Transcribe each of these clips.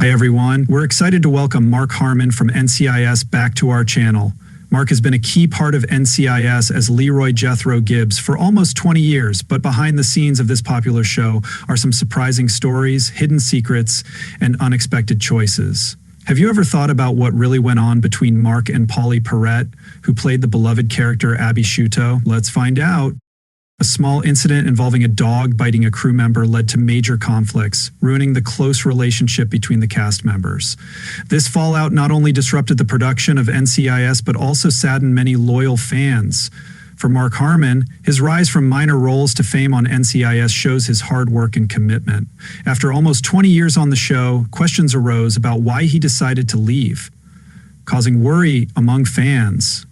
Hi everyone, we're excited to welcome Mark Harmon from NCIS back to our channel. Mark has been a key part of NCIS as Leroy Jethro Gibbs for almost 20 years, but behind the scenes of this popular show are some surprising stories, hidden secrets, and unexpected choices. Have you ever thought about what really went on between Mark and Polly Perrette, who played the beloved character Abby Shuto? Let's find out. A small incident involving a dog biting a crew member led to major conflicts, ruining the close relationship between the cast members. This fallout not only disrupted the production of NCIS, but also saddened many loyal fans. For Mark Harmon, his rise from minor roles to fame on NCIS shows his hard work and commitment. After almost 20 years on the show, questions arose about why he decided to leave, causing worry among fans.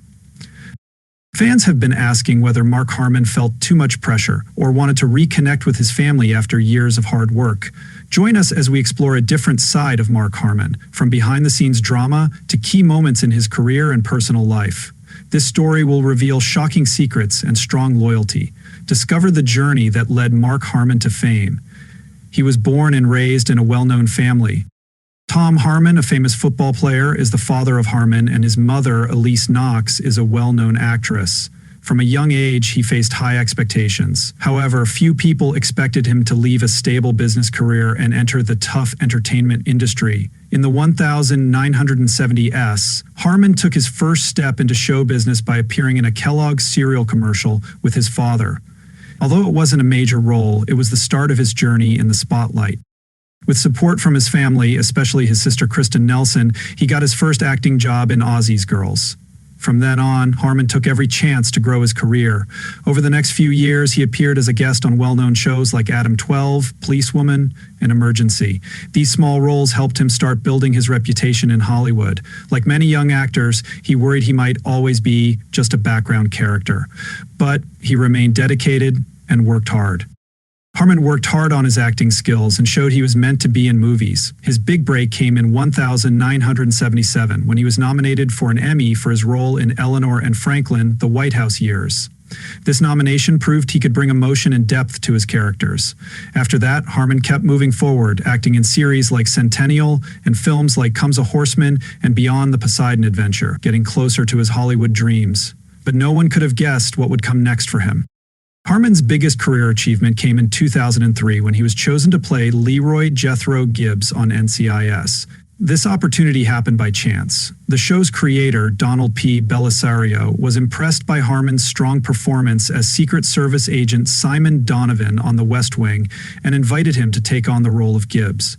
Fans have been asking whether Mark Harmon felt too much pressure or wanted to reconnect with his family after years of hard work. Join us as we explore a different side of Mark Harmon, from behind-the-scenes drama to key moments in his career and personal life. This story will reveal shocking secrets and strong loyalty. Discover the journey that led Mark Harmon to fame. He was born and raised in a well-known family. Tom Harmon, a famous football player, is the father of Harmon, and his mother, Elise Knox, is a well-known actress. From a young age, he faced high expectations. However, few people expected him to leave a stable business career and enter the tough entertainment industry. In the 1970s, Harmon took his first step into show business by appearing in a Kellogg's cereal commercial with his father. Although it wasn't a major role, it was the start of his journey in the spotlight. With support from his family, especially his sister Kristen Nelson, he got his first acting job in Ozzy's Girls. From then on, Harmon took every chance to grow his career. Over the next few years, he appeared as a guest on well-known shows like Adam 12, Policewoman, and Emergency. These small roles helped him start building his reputation in Hollywood. Like many young actors, he worried he might always be just a background character. But he remained dedicated and worked hard. Harmon worked hard on his acting skills and showed he was meant to be in movies. His big break came in 1977 when he was nominated for an Emmy for his role in Eleanor and Franklin, The White House Years. This nomination proved he could bring emotion and depth to his characters. After that, Harmon kept moving forward, acting in series like Centennial and films like Comes a Horseman and Beyond the Poseidon Adventure, getting closer to his Hollywood dreams. But no one could have guessed what would come next for him. Harmon's biggest career achievement came in 2003 when he was chosen to play Leroy Jethro Gibbs on NCIS. This opportunity happened by chance. The show's creator, Donald P. Bellisario, was impressed by Harmon's strong performance as Secret Service agent Simon Donovan on The West Wing and invited him to take on the role of Gibbs.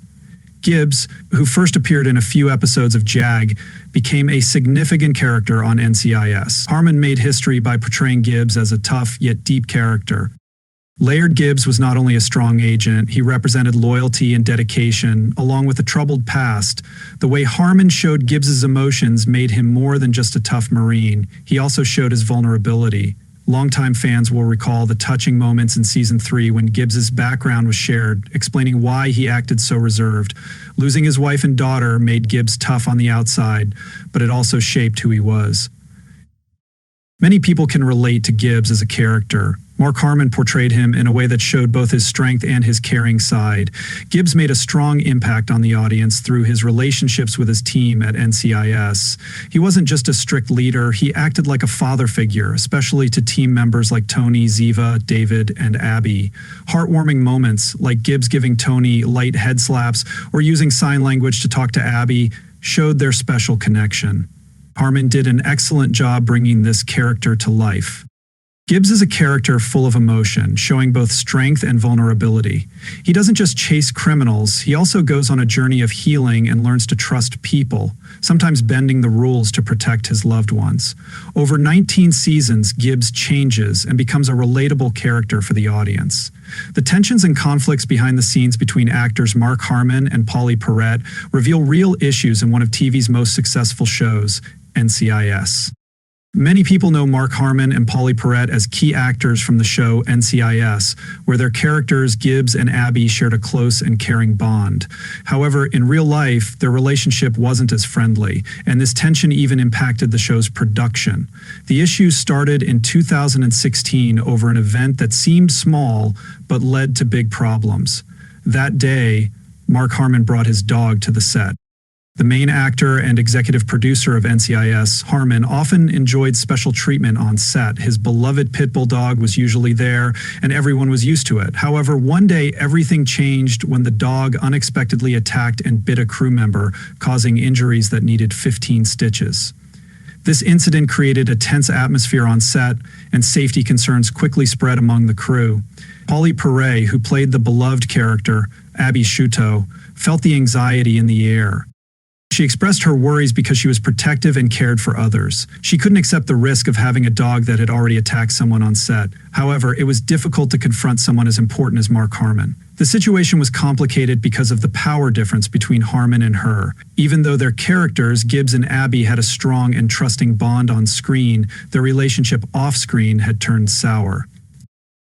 Gibbs, who first appeared in a few episodes of JAG, became a significant character on NCIS. Harmon made history by portraying Gibbs as a tough yet deep character. Laird Gibbs was not only a strong agent, he represented loyalty and dedication, along with a troubled past. The way Harmon showed Gibbs's emotions made him more than just a tough Marine. He also showed his vulnerability. Longtime fans will recall the touching moments in Season 3 when Gibbs's background was shared, explaining why he acted so reserved. Losing his wife and daughter made Gibbs tough on the outside, but it also shaped who he was. Many people can relate to Gibbs as a character. Mark Harmon portrayed him in a way that showed both his strength and his caring side. Gibbs made a strong impact on the audience through his relationships with his team at NCIS. He wasn't just a strict leader, he acted like a father figure, especially to team members like Tony, Ziva, David, and Abby. Heartwarming moments, like Gibbs giving Tony light head slaps or using sign language to talk to Abby, showed their special connection. Harmon did an excellent job bringing this character to life. Gibbs is a character full of emotion, showing both strength and vulnerability. He doesn't just chase criminals, he also goes on a journey of healing and learns to trust people, sometimes bending the rules to protect his loved ones. Over 19 seasons, Gibbs changes and becomes a relatable character for the audience. The tensions and conflicts behind the scenes between actors Mark Harmon and Polly Perrette reveal real issues in one of TV's most successful shows, NCIS. Many people know Mark Harmon and Polly Perrette as key actors from the show NCIS, where their characters Gibbs and Abby shared a close and caring bond. However, in real life, their relationship wasn't as friendly, and this tension even impacted the show's production. The issues started in 2016 over an event that seemed small but led to big problems. That day, Mark Harmon brought his dog to the set. The main actor and executive producer of NCIS, Harmon, often enjoyed special treatment on set. His beloved pit bull dog was usually there, and everyone was used to it. However, one day everything changed when the dog unexpectedly attacked and bit a crew member, causing injuries that needed 15 stitches. This incident created a tense atmosphere on set, and safety concerns quickly spread among the crew. Polly Perret, who played the beloved character, Abby Shuto, felt the anxiety in the air. She expressed her worries because she was protective and cared for others. She couldn't accept the risk of having a dog that had already attacked someone on set. However, it was difficult to confront someone as important as Mark Harmon. The situation was complicated because of the power difference between Harmon and her. Even though their characters, Gibbs and Abby, had a strong and trusting bond on screen, their relationship off-screen had turned sour.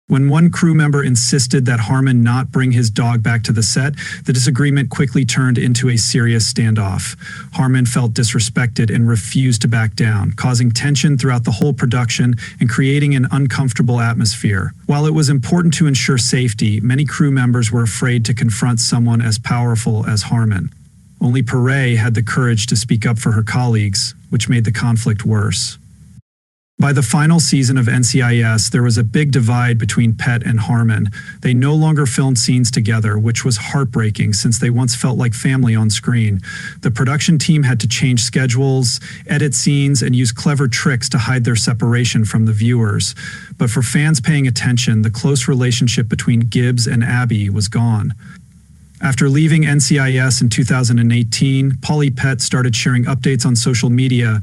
When one crew member insisted that Harmon not bring his dog back to the set, the disagreement quickly turned into a serious standoff. Harmon felt disrespected and refused to back down, causing tension throughout the whole production and creating an uncomfortable atmosphere. While it was important to ensure safety, many crew members were afraid to confront someone as powerful as Harmon. Only Perret had the courage to speak up for her colleagues, which made the conflict worse. By the final season of NCIS, there was a big divide between Pet and Harmon. They no longer filmed scenes together, which was heartbreaking since they once felt like family on screen. The production team had to change schedules, edit scenes, and use clever tricks to hide their separation from the viewers. But for fans paying attention, the close relationship between Gibbs and Abby was gone. After leaving NCIS in 2018, Polly Pet started sharing updates on social media.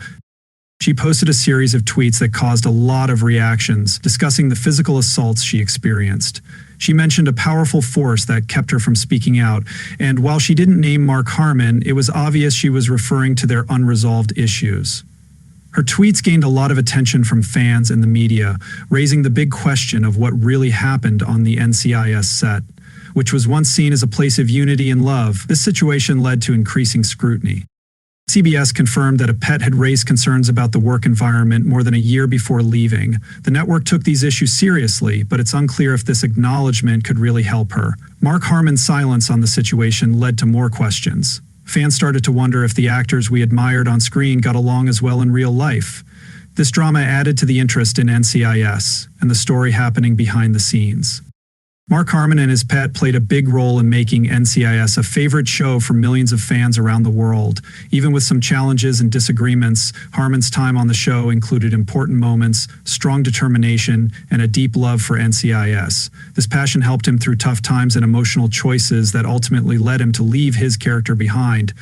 She posted a series of tweets that caused a lot of reactions, discussing the physical assaults she experienced. She mentioned a powerful force that kept her from speaking out, and while she didn't name Mark Harmon, it was obvious she was referring to their unresolved issues. Her tweets gained a lot of attention from fans and the media, raising the big question of what really happened on the NCIS set. Which was once seen as a place of unity and love, this situation led to increasing scrutiny. CBS confirmed that a Pet had raised concerns about the work environment more than a year before leaving. The network took these issues seriously, but it's unclear if this acknowledgement could really help her. Mark Harmon's silence on the situation led to more questions. Fans started to wonder if the actors we admired on screen got along as well in real life. This drama added to the interest in NCIS and the story happening behind the scenes. Mark Harmon and his pet played a big role in making NCIS a favorite show for millions of fans around the world. Even with some challenges and disagreements, Harmon's time on the show included important moments, strong determination, and a deep love for NCIS. This passion helped him through tough times and emotional choices that ultimately led him to leave his character behind.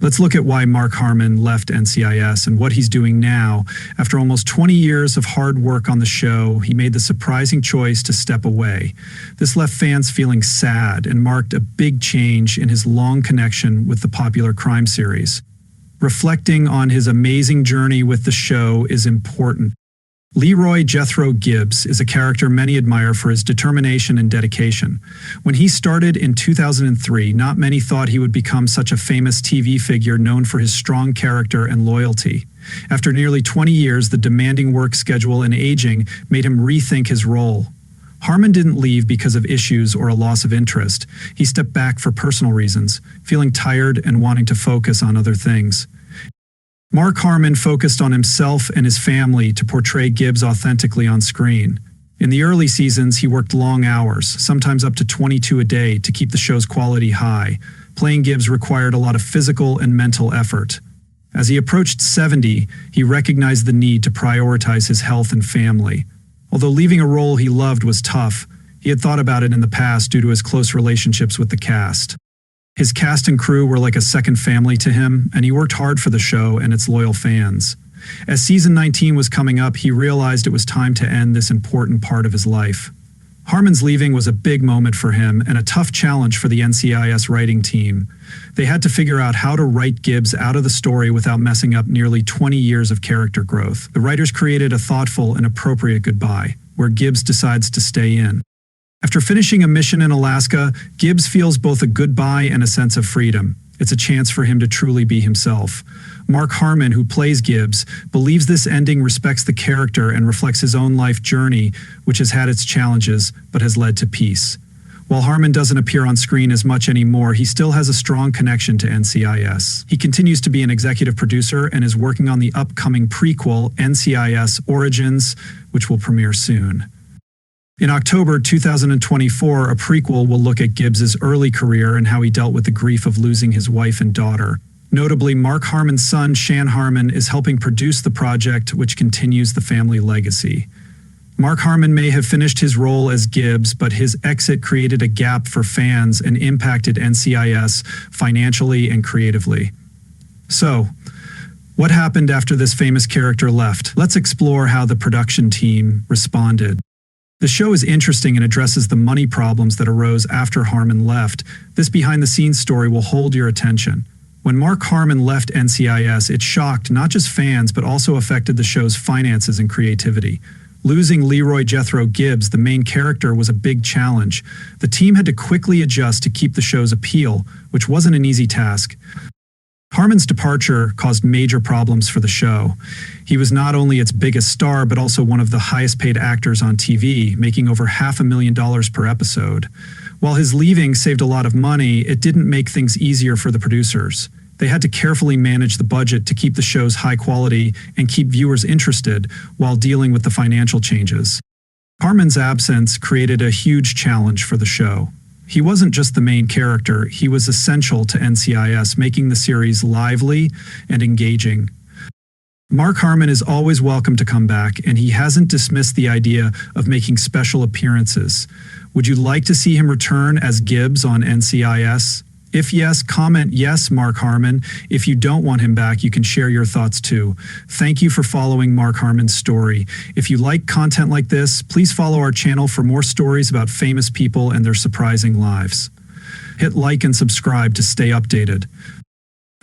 Let's look at why Mark Harmon left NCIS and what he's doing now. After almost 20 years of hard work on the show, he made the surprising choice to step away. This left fans feeling sad and marked a big change in his long connection with the popular crime series. Reflecting on his amazing journey with the show is important. Leroy Jethro Gibbs is a character many admire for his determination and dedication. When he started in 2003, not many thought he would become such a famous TV figure known for his strong character and loyalty. After nearly 20 years, the demanding work schedule and aging made him rethink his role. Harmon didn't leave because of issues or a loss of interest. He stepped back for personal reasons, feeling tired and wanting to focus on other things. Mark Harmon focused on himself and his family to portray Gibbs authentically on screen. In the early seasons, he worked long hours, sometimes up to 22 a day, to keep the show's quality high. Playing Gibbs required a lot of physical and mental effort. As he approached 70, he recognized the need to prioritize his health and family. Although leaving a role he loved was tough, he had thought about it in the past due to his close relationships with the cast. His cast and crew were like a second family to him, and he worked hard for the show and its loyal fans. As season 19 was coming up, he realized it was time to end this important part of his life. Harmon's leaving was a big moment for him and a tough challenge for the NCIS writing team. They had to figure out how to write Gibbs out of the story without messing up nearly 20 years of character growth. The writers created a thoughtful and appropriate goodbye, where Gibbs decides to stay in. After finishing a mission in Alaska, Gibbs feels both a goodbye and a sense of freedom. It's a chance for him to truly be himself. Mark Harmon, who plays Gibbs, believes this ending respects the character and reflects his own life journey, which has had its challenges but has led to peace. While Harmon doesn't appear on screen as much anymore, he still has a strong connection to NCIS. He continues to be an executive producer and is working on the upcoming prequel, NCIS Origins, which will premiere soon. In October 2024, a prequel will look at Gibbs's early career and how he dealt with the grief of losing his wife and daughter. Notably, Mark Harmon's son, Shan Harmon, is helping produce the project, which continues the family legacy. Mark Harmon may have finished his role as Gibbs, but his exit created a gap for fans and impacted NCIS financially and creatively. So, what happened after this famous character left? Let's explore how the production team responded. The show is interesting and addresses the money problems that arose after Harmon left. This behind-the-scenes story will hold your attention. When Mark Harmon left NCIS, it shocked not just fans, but also affected the show's finances and creativity. Losing Leroy Jethro Gibbs, the main character, was a big challenge. The team had to quickly adjust to keep the show's appeal, which wasn't an easy task. Harmon's departure caused major problems for the show. He was not only its biggest star, but also one of the highest-paid actors on TV, making over $500,000 per episode. While his leaving saved a lot of money, it didn't make things easier for the producers. They had to carefully manage the budget to keep the show's high quality and keep viewers interested while dealing with the financial changes. Harmon's absence created a huge challenge for the show. He wasn't just the main character, he was essential to NCIS, making the series lively and engaging. Mark Harmon is always welcome to come back, and he hasn't dismissed the idea of making special appearances. Would you like to see him return as Gibbs on NCIS? If yes, comment yes, Mark Harmon. If you don't want him back, you can share your thoughts too. Thank you for following Mark Harmon's story. If you like content like this, please follow our channel for more stories about famous people and their surprising lives. Hit like and subscribe to stay updated.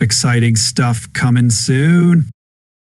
Exciting stuff coming soon.